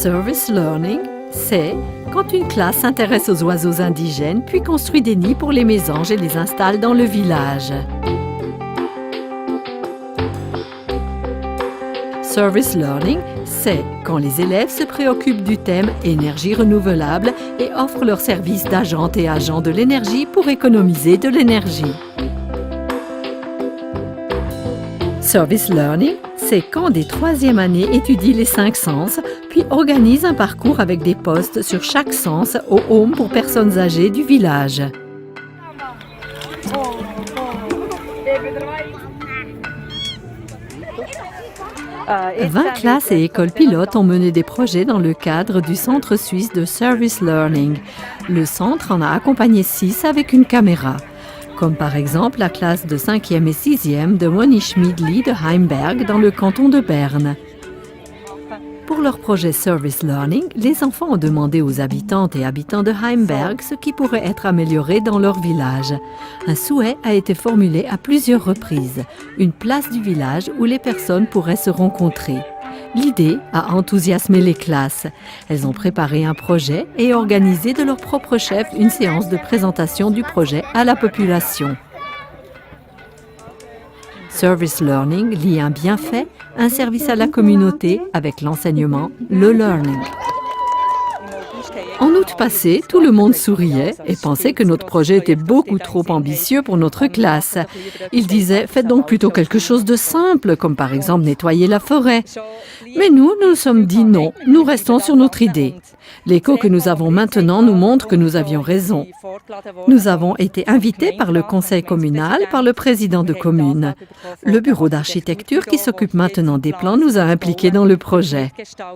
Service Learning, c'est quand une classe s'intéresse aux oiseaux indigènes puis construit des nids pour les mésanges et les installe dans le village. Service Learning, c'est quand les élèves se préoccupent du thème énergie renouvelable et offrent leurs services d'agentes et agents de l'énergie pour économiser de l'énergie. Service Learning, c'est quand des troisième années étudient les 5 sens, puis organisent un parcours avec des postes sur chaque sens au home pour personnes âgées du village. Vingt classes et écoles pilotes ont mené des projets dans le cadre du Centre suisse de Service Learning. Le centre en a accompagné 6 avec une caméra, comme par exemple la classe de 5e et 6e de Monischmiedli de Heimberg dans le canton de Berne. Pour leur projet Service Learning, les enfants ont demandé aux habitantes et habitants de Heimberg ce qui pourrait être amélioré dans leur village. Un souhait a été formulé à plusieurs reprises, une place du village où les personnes pourraient se rencontrer. L'idée a enthousiasmé les classes. Elles ont préparé un projet et organisé de leur propre chef une séance de présentation du projet à la population. Service Learning lie un bienfait, un service à la communauté avec l'enseignement, le learning. En août passé, tout le monde souriait et pensait que notre projet était beaucoup trop ambitieux pour notre classe. Ils disaient « Faites donc plutôt quelque chose de simple, comme par exemple nettoyer la forêt ». Mais nous nous sommes dit non, nous restons sur notre idée. L'écho que nous avons maintenant nous montre que nous avions raison. Nous avons été invités par le conseil communal, par le président de commune. Le bureau d'architecture qui s'occupe maintenant des plans nous a impliqués dans le projet.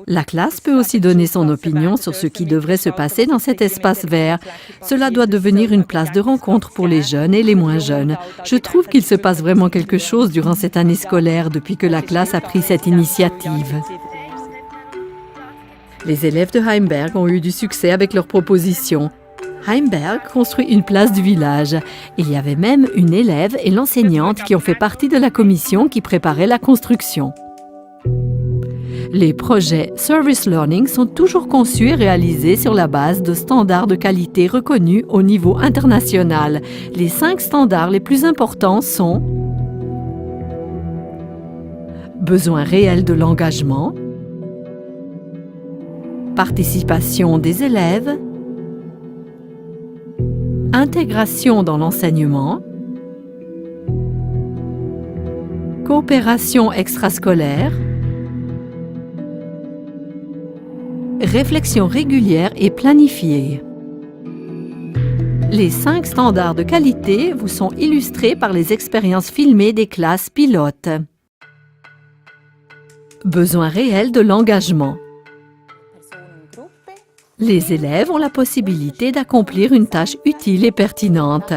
La classe peut aussi donner son opinion sur ce qui devrait se passer dans cet espace vert. Cela doit devenir une place de rencontre pour les jeunes et les moins jeunes. Je trouve qu'il se passe vraiment quelque chose durant cette année scolaire depuis que la classe a pris cette initiative. Les élèves de Heimberg ont eu du succès avec leurs propositions. Heimberg construit une place du village. Il y avait même une élève et l'enseignante qui ont fait partie de la commission qui préparait la construction. Les projets Service Learning sont toujours conçus et réalisés sur la base de standards de qualité reconnus au niveau international. Les 5 standards les plus importants sont besoin réel de l'engagement, participation des élèves, intégration dans l'enseignement, coopération extrascolaire, réflexion régulière et planifiée. Les 5 standards de qualité vous sont illustrés par les expériences filmées des classes pilotes. Besoin réel de l'engagement. Les élèves ont la possibilité d'accomplir une tâche utile et pertinente.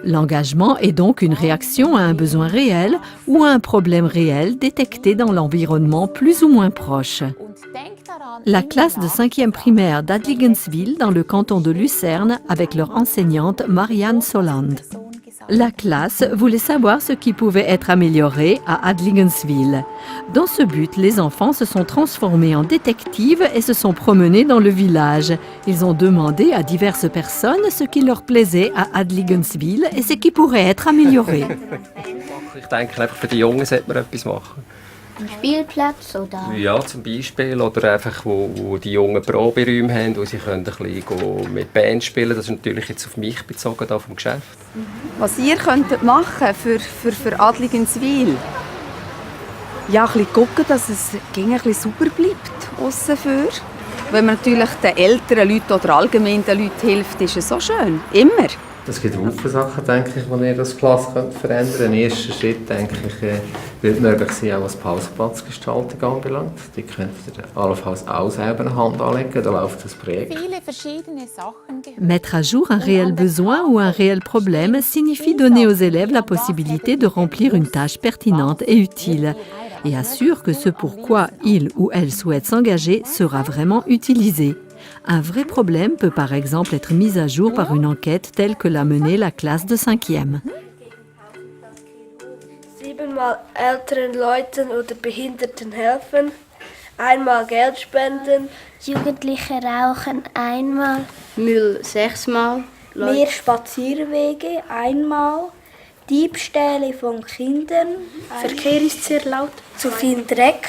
L'engagement est donc une réaction à un besoin réel ou à un problème réel détecté dans l'environnement plus ou moins proche. La classe de 5e primaire d'Adligenswil dans le canton de Lucerne avec leur enseignante Marianne Soland. La classe voulait savoir ce qui pouvait être amélioré à Adligenswil. Dans ce but, les enfants se sont transformés en détectives et se sont promenés dans le village. Ils ont demandé à diverses personnes ce qui leur plaisait à Adligenswil et ce qui pourrait être amélioré. Ich denke, einfach für die Jungen sollte man etwas machen. Ein Spielplatz oder? Ja, zum Beispiel. Oder einfach, wo die Jungen Proberäume haben, wo sie können ein bisschen mit Band spielen können. Das ist natürlich jetzt auf mich bezogen, da vom Geschäft. Was ihr könntet machen für Adligenswil? Ja, ein bisschen gucken, dass es ein bisschen sauber bleibt aussen für. Wenn man natürlich den älteren Leuten oder allgemein den Leuten hilft, ist es so schön. Immer. Es gibt viele Sachen, denke ich, die ihr als Klasse verändern könnt. Ein erster Schritt, denke ich, wird möglich sein, auch was Pausenplatzgestaltung anbelangt. Die könnt ihr allenfalls auch selber eine Hand anlegen, da läuft das Projekt. Mettre à jour un réel besoin ou un réel problème signifie donner aux élèves la possibilité de remplir une tâche pertinente et utile et assure que ce pourquoi ils ou elles souhaitent s'engager sera vraiment utilisé. Un vrai problème peut par exemple être mis à jour par une enquête telle que l'a menée la classe de 5e. 7-mal älteren Leuten oder Behinderten helfen. einmal Geld spenden, Jugendliche rauchen einmal. Müll 6-mal. mehr Spazierwege einmal, Diebstähle von Kindern, Verkehr ist sehr laut, zu viel Dreck,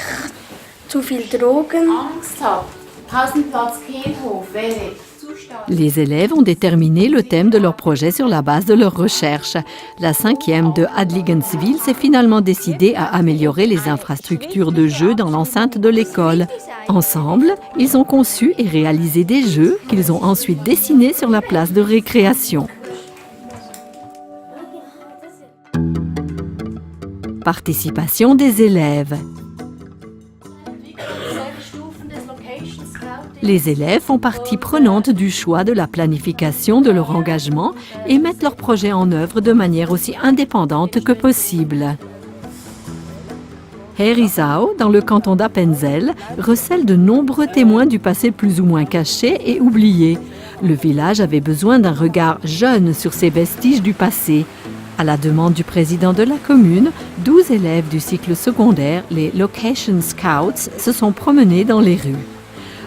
zu viel Drogen. Angst hat. Pausenplatz Kehlhof wäre. Les élèves ont déterminé le thème de leur projet sur la base de leurs recherches. La 5e de Adligenswil s'est finalement décidée à améliorer les infrastructures de jeux dans l'enceinte de l'école. Ensemble, ils ont conçu et réalisé des jeux qu'ils ont ensuite dessinés sur la place de récréation. Participation des élèves. Les élèves font partie prenante du choix de la planification de leur engagement et mettent leur projet en œuvre de manière aussi indépendante que possible. Herisau, dans le canton d'Appenzell, recèle de nombreux témoins du passé plus ou moins caché et oublié. Le village avait besoin d'un regard jeune sur ces vestiges du passé. À la demande du président de la commune, 12 élèves du cycle secondaire, les Location Scouts, se sont promenés dans les rues.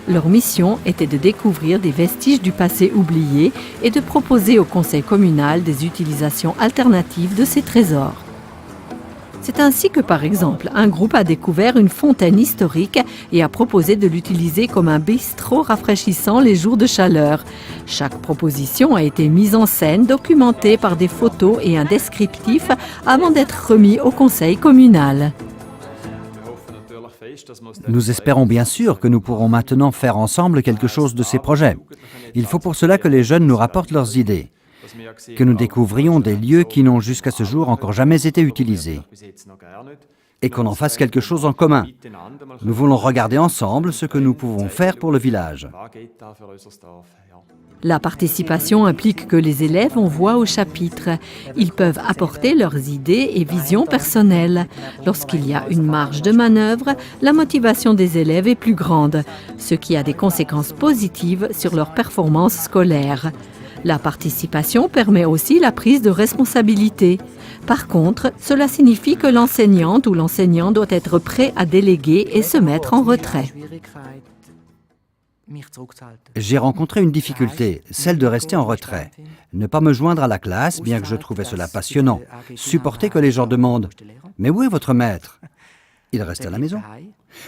Leur mission était de découvrir des vestiges du passé oublié et de proposer au conseil communal des utilisations alternatives de ces trésors. C'est ainsi que, par exemple, un groupe a découvert une fontaine historique et a proposé de l'utiliser comme un bistrot rafraîchissant les jours de chaleur. Chaque proposition a été mise en scène, documentée par des photos et un descriptif avant d'être remis au conseil communal. Nous espérons bien sûr que nous pourrons maintenant faire ensemble quelque chose de ces projets. Il faut pour cela que les jeunes nous rapportent leurs idées, que nous découvrions des lieux qui n'ont jusqu'à ce jour encore jamais été utilisés et qu'on en fasse quelque chose en commun. Nous voulons regarder ensemble ce que nous pouvons faire pour le village. La participation implique que les élèves ont voix au chapitre. Ils peuvent apporter leurs idées et visions personnelles. Lorsqu'il y a une marge de manœuvre, la motivation des élèves est plus grande, ce qui a des conséquences positives sur leur performance scolaire. La participation permet aussi la prise de responsabilité. Par contre, cela signifie que l'enseignante ou l'enseignant doit être prêt à déléguer et se mettre en retrait. J'ai rencontré une difficulté, celle de rester en retrait. Ne pas me joindre à la classe, bien que je trouvais cela passionnant. Supporter que les gens demandent « Mais où est votre maître ?» Il reste à la maison.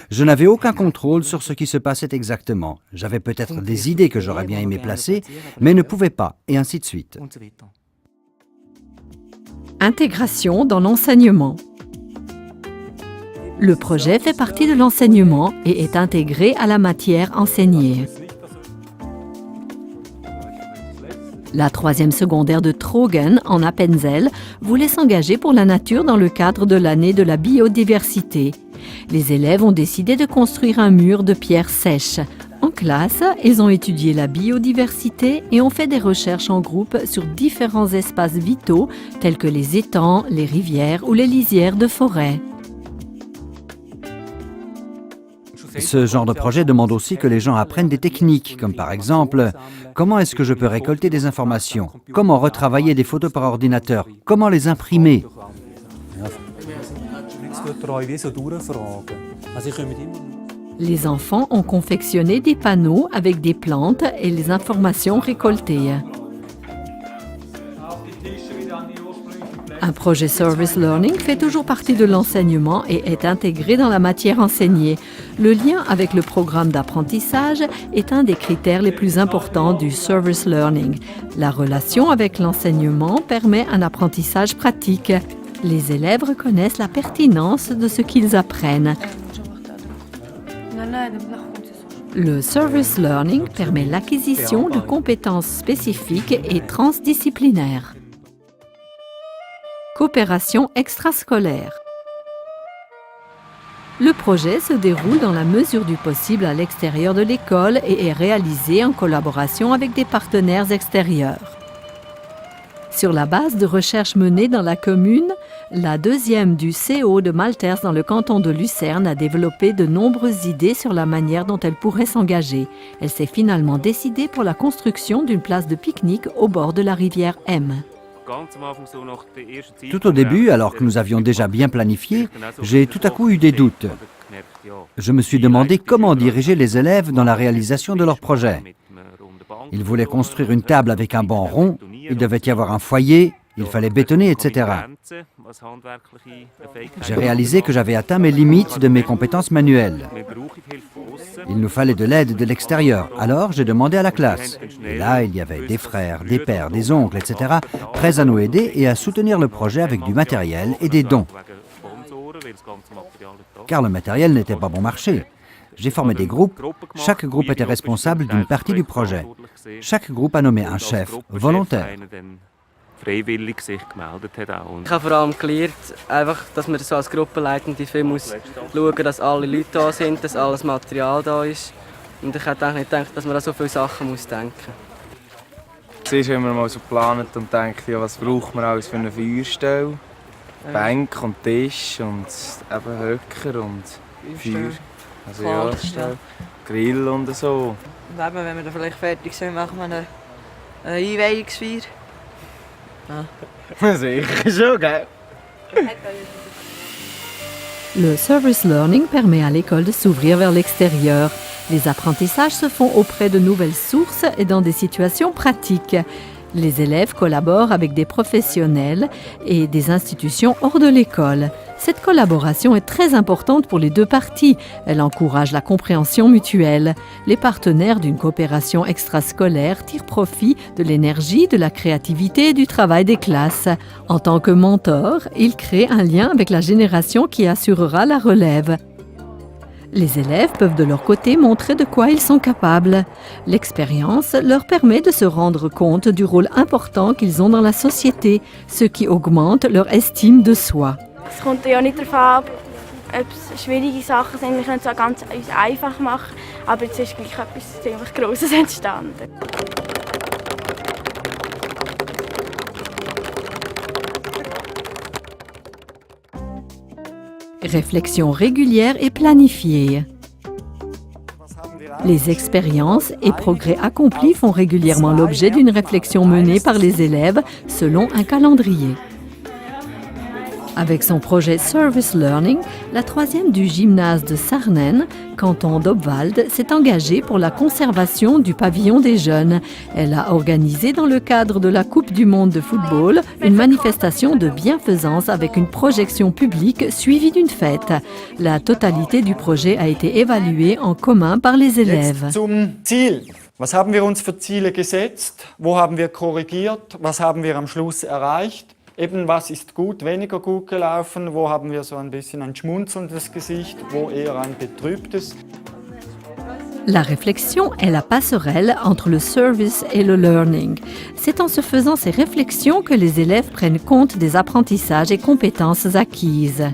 Je n'avais aucun contrôle sur ce qui se passait exactement. J'avais peut-être des idées que j'aurais bien aimé placer, mais ne pouvais pas, et ainsi de suite. Intégration dans l'enseignement. Le projet fait partie de l'enseignement et est intégré à la matière enseignée. La 3e secondaire de Trogen, en Appenzell, voulait s'engager pour la nature dans le cadre de l'année de la biodiversité. Les élèves ont décidé de construire un mur de pierres sèches. En classe, ils ont étudié la biodiversité et ont fait des recherches en groupe sur différents espaces vitaux tels que les étangs, les rivières ou les lisières de forêt. Ce genre de projet demande aussi que les gens apprennent des techniques, comme par exemple, comment est-ce que je peux récolter des informations? Comment retravailler des photos par ordinateur? Comment les imprimer? Les enfants ont confectionné des panneaux avec des plantes et les informations récoltées. Un projet Service Learning fait toujours partie de l'enseignement et est intégré dans la matière enseignée. Le lien avec le programme d'apprentissage est un des critères les plus importants du Service Learning. La relation avec l'enseignement permet un apprentissage pratique. Les élèves reconnaissent la pertinence de ce qu'ils apprennent. Le Service Learning permet l'acquisition de compétences spécifiques et transdisciplinaires. Coopération extrascolaire. Le projet se déroule dans la mesure du possible à l'extérieur de l'école et est réalisé en collaboration avec des partenaires extérieurs. Sur la base de recherches menées dans la commune, la 2e du CO de Malters dans le canton de Lucerne a développé de nombreuses idées sur la manière dont elle pourrait s'engager. Elle s'est finalement décidée pour la construction d'une place de pique-nique au bord de la rivière M. Tout au début, alors que nous avions déjà bien planifié, j'ai tout à coup eu des doutes. Je me suis demandé comment diriger les élèves dans la réalisation de leur projet. Ils voulaient construire une table avec un banc rond, il devait y avoir un foyer, il fallait bétonner, etc. J'ai réalisé que j'avais atteint mes limites de mes compétences manuelles. Il nous fallait de l'aide de l'extérieur, alors j'ai demandé à la classe. Et là, il y avait des frères, des pères, des oncles, etc., prêts à nous aider et à soutenir le projet avec du matériel et des dons. Car le matériel n'était pas bon marché. J'ai formé des groupes, chaque groupe était responsable d'une partie du projet. Chaque groupe a nommé un chef volontaire. Ich habe vor allem gelernt, einfach, dass man so als Gruppenleitende viel muss schauen, dass alle Leute da sind, dass alles Material da ist. Und ich hätte nicht gedacht, dass man an so viele Sachen muss denken muss. Zuerst haben wir mal so geplant und gedacht, ja, was braucht man alles für eine Feuerstelle? Bank und Tisch und eben Höcker und Feuer. Also ja, Grill und so. Und eben, wenn wir dann vielleicht fertig sind, machen wir eine Einweihungsfeier. Ja. Sicher schon, gell? Le service learning permet à l'école de s'ouvrir vers l'extérieur. Les apprentissages se font auprès de nouvelles sources et dans des situations pratiques. Les élèves collaborent avec des professionnels et des institutions hors de l'école. Cette collaboration est très importante pour les deux parties. Elle encourage la compréhension mutuelle. Les partenaires d'une coopération extrascolaire tirent profit de l'énergie, de la créativité et du travail des classes. En tant que mentor, ils créent un lien avec la génération qui assurera la relève. Les élèves peuvent de leur côté montrer de quoi ils sont capables. L'expérience leur permet de se rendre compte du rôle important qu'ils ont dans la société, ce qui augmente leur estime de soi. Es kommt ja nicht darauf an, ob es schwierige Sachen sind. Wir können es auch ganz einfach machen, aber jetzt ist gleich etwas ziemlich Grosses entstanden. Réflexion régulière et planifiée. Les expériences et progrès accomplis font régulièrement l'objet d'une réflexion menée par les élèves selon un calendrier. Avec son projet Service Learning, la troisième du gymnase de Sarnen, canton d'Obwald, s'est engagée pour la conservation du pavillon des jeunes. Elle a organisé dans le cadre de la Coupe du monde de football une manifestation de bienfaisance avec une projection publique suivie d'une fête. La totalité du projet a été évaluée en commun par les élèves. Jetzt zum Ziel. Was haben wir uns für Ziele gesetzt? Wo haben wir korrigiert? Was haben wir am Schluss erreicht? Eben, was ist gut, weniger gut gelaufen? Wo haben wir so ein bisschen ein schmunzelndes Gesicht? Wo eher ein betrübtes? La réflexion est la passerelle entre le service et le learning. C'est en se faisant ces réflexions que les élèves prennent compte des apprentissages et compétences acquises.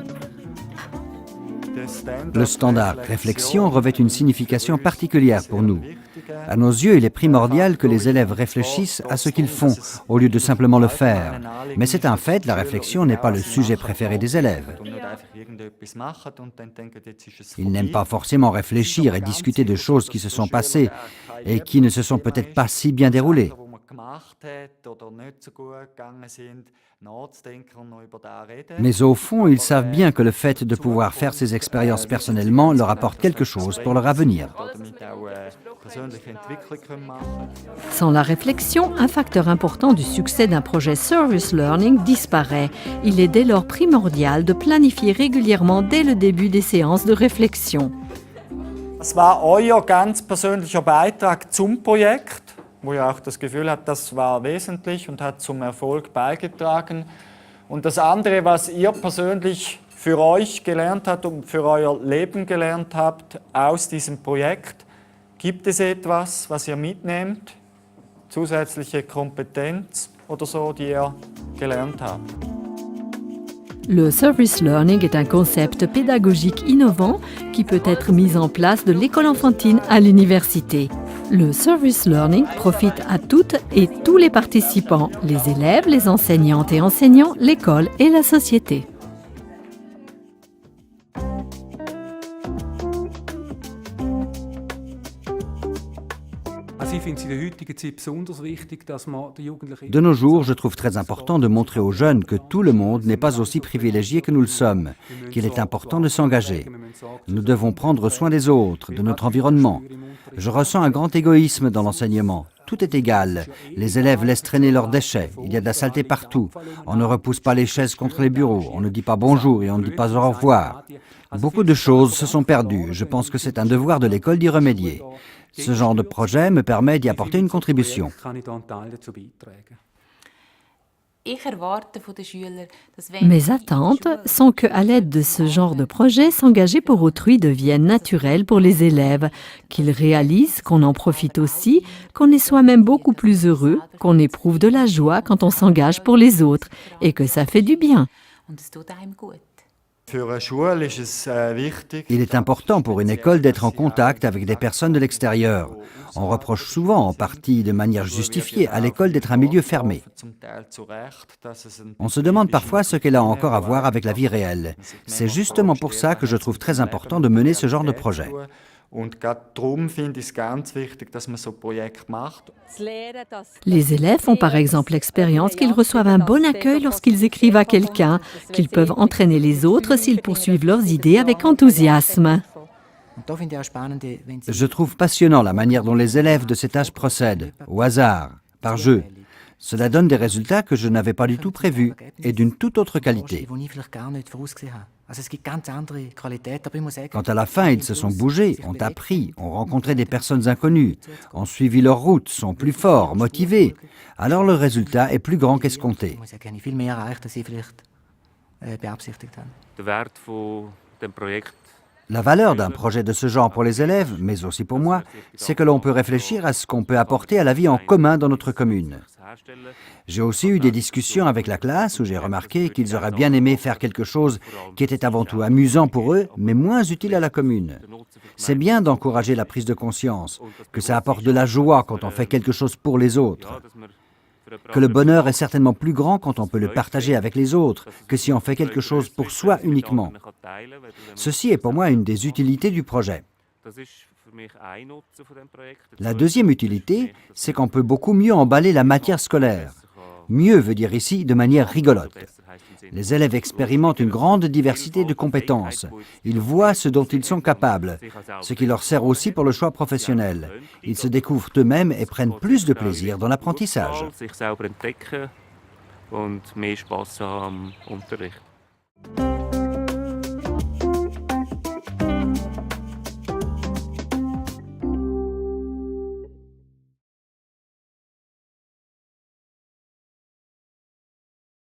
Le standard réflexion revêt une signification particulière pour nous. À nos yeux, il est primordial que les élèves réfléchissent à ce qu'ils font, au lieu de simplement le faire. Mais c'est un fait, la réflexion n'est pas le sujet préféré des élèves. Ils n'aiment pas forcément réfléchir et discuter de choses qui se sont passées et qui ne se sont peut-être pas si bien déroulées. Mais au fond, ils savent bien que le fait de pouvoir faire ces expériences personnellement leur apporte quelque chose pour leur avenir. Sans la réflexion, un facteur important du succès d'un projet Service Learning disparaît. Il est dès lors primordial de planifier régulièrement dès le début des séances de réflexion. Das war euer ganz persönlicher Beitrag zum Projekt, wo ihr auch das Gefühl habt, das war wesentlich und hat zum Erfolg beigetragen. Und das andere, was ihr persönlich für euch gelernt habt und für euer Leben gelernt habt aus diesem Projekt, gibt es etwas, was ihr mitnehmt, zusätzliche Kompetenz oder so, die ihr gelernt habt? Le service learning est un concept pédagogique innovant qui peut être mis en place de l'école enfantine à l'université. Le service learning profite à toutes et tous les participants, les élèves, les enseignantes et enseignants, l'école et la société. De nos jours, je trouve très important de montrer aux jeunes que tout le monde n'est pas aussi privilégié que nous le sommes, qu'il est important de s'engager. Nous devons prendre soin des autres, de notre environnement. Je ressens un grand égoïsme dans l'enseignement. Tout est égal. Les élèves laissent traîner leurs déchets. Il y a de la saleté partout. On ne repousse pas les chaises contre les bureaux. On ne dit pas bonjour et on ne dit pas au revoir. Beaucoup de choses se sont perdues. Je pense que c'est un devoir de l'école d'y remédier. Ce genre de projet me permet d'y apporter une contribution. Mes attentes sont qu'à l'aide de ce genre de projet, s'engager pour autrui devienne naturel pour les élèves, qu'ils réalisent qu'on en profite aussi, qu'on est soi-même beaucoup plus heureux, qu'on éprouve de la joie quand on s'engage pour les autres et que ça fait du bien. Il est important pour une école d'être en contact avec des personnes de l'extérieur. On reproche souvent, en partie de manière justifiée, à l'école d'être un milieu fermé. On se demande parfois ce qu'elle a encore à voir avec la vie réelle. C'est justement pour ça que je trouve très important de mener ce genre de projet. Les élèves font par exemple l'expérience qu'ils reçoivent un bon accueil lorsqu'ils écrivent à quelqu'un, qu'ils peuvent entraîner les autres s'ils poursuivent leurs idées avec enthousiasme. Je trouve passionnant la manière dont les élèves de cet âge procèdent, au hasard, par jeu. Cela donne des résultats que je n'avais pas du tout prévus et d'une toute autre qualité. Quand à la fin ils se sont bougés, ont appris, ont rencontré des personnes inconnues, ont suivi leur route, sont plus forts, motivés, alors le résultat est plus grand qu'escompté. La valeur d'un projet de ce genre pour les élèves, mais aussi pour moi, c'est que l'on peut réfléchir à ce qu'on peut apporter à la vie en commun dans notre commune. J'ai aussi eu des discussions avec la classe où j'ai remarqué qu'ils auraient bien aimé faire quelque chose qui était avant tout amusant pour eux, mais moins utile à la commune. C'est bien d'encourager la prise de conscience, que ça apporte de la joie quand on fait quelque chose pour les autres. Que le bonheur est certainement plus grand quand on peut le partager avec les autres que si on fait quelque chose pour soi uniquement. Ceci est pour moi une des utilités du projet. La deuxième utilité, c'est qu'on peut beaucoup mieux emballer la matière scolaire. Mieux veut dire ici de manière rigolote. Les élèves expérimentent une grande diversité de compétences. Ils voient ce dont ils sont capables, ce qui leur sert aussi pour le choix professionnel. Ils se découvrent eux-mêmes et prennent plus de plaisir dans l'apprentissage. Sich selber entdecken und mehr Spass haben am Unterricht.